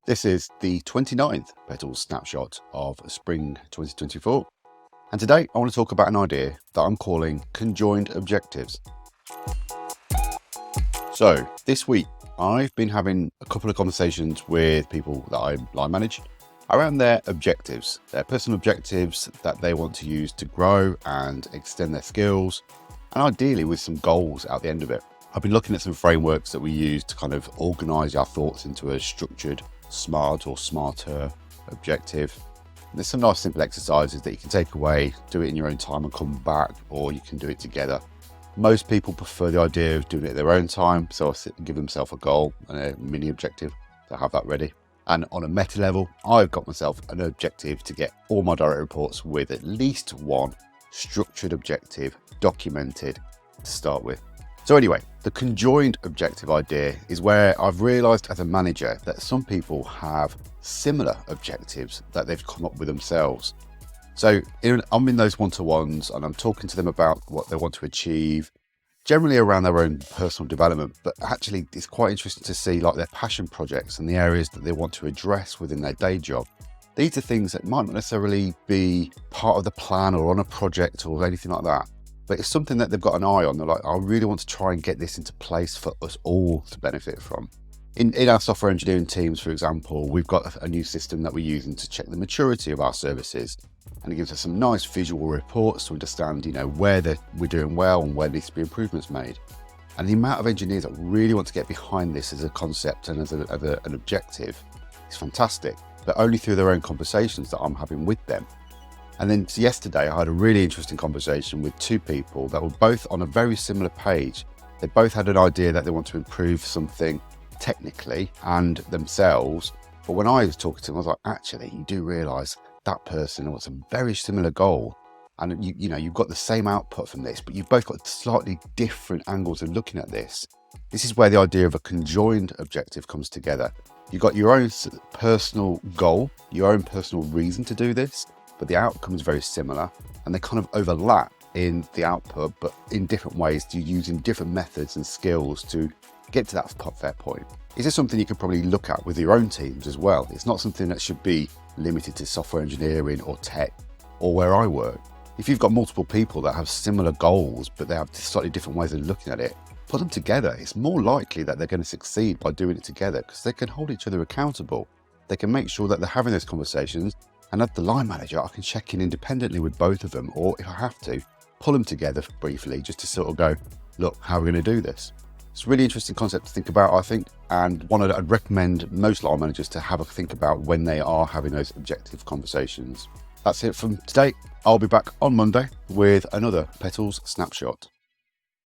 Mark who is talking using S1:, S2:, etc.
S1: This is the 29th Petals snapshot of spring 2024. And today I want to talk about an idea that I'm calling conjoined objectives. So this week I've been having a couple of conversations with people that I line manage around their objectives, their personal objectives that they want to use to grow and extend their skills, and ideally with some goals at the end of it. I've been looking at some frameworks that we use to kind of organize our thoughts into a structured, smart or smarter objective. And there's some nice simple exercises that you can take away, do it in your own time and come back, or you can do it together. Most people prefer the idea of doing it at their own time, so I'll sit and give themselves a goal and a mini objective to have that ready. And on a meta level, I've got myself an objective to get all my direct reports with at least one structured objective documented to start with. So anyway, the conjoined objective idea is where I've realized as a manager that some people have similar objectives that they've come up with themselves. So I'm in those one-to-ones and I'm talking to them about what they want to achieve, generally around their own personal development, but actually it's quite interesting to see like their passion projects and the areas that they want to address within their day job. These are things that might not necessarily be part of the plan or on a project or anything like that, but it's something that they've got an eye on. They're like, I really want to try and get this into place for us all to benefit from. In our software engineering teams, for example, we've got a new system that we're using to check the maturity of our services. And it gives us some nice visual reports to understand, where we're doing well and where needs to be improvements made. And the amount of engineers that really want to get behind this as a concept and as an objective is fantastic, but only through their own conversations that I'm having with them. And then yesterday, I had a really interesting conversation with two people that were both on a very similar page. They both had an idea that they want to improve something technically and themselves. But when I was talking to them, I was like, actually, you do realize that person wants a very similar goal. And you've got the same output from this, but you've both got slightly different angles of looking at this. This is where the idea of a conjoined objective comes together. You've got your own personal goal, your own personal reason to do this, but the outcome is very similar and they kind of overlap in the output, but in different ways, using different methods and skills to get to that fair point. Is this something you could probably look at with your own teams as well? It's not something that should be limited to software engineering or tech or where I work. If you've got multiple people that have similar goals, but they have slightly different ways of looking at it, put them together. It's more likely that they're going to succeed by doing it together because they can hold each other accountable. They can make sure that they're having those conversations. And as the line manager, I can check in independently with both of them, or if I have to, pull them together briefly just to sort of go, look, how are we going to do this? It's a really interesting concept to think about, I think, and one I'd recommend most line managers to have a think about when they are having those objective conversations. That's it from today. I'll be back on Monday with another Petals Snapshot.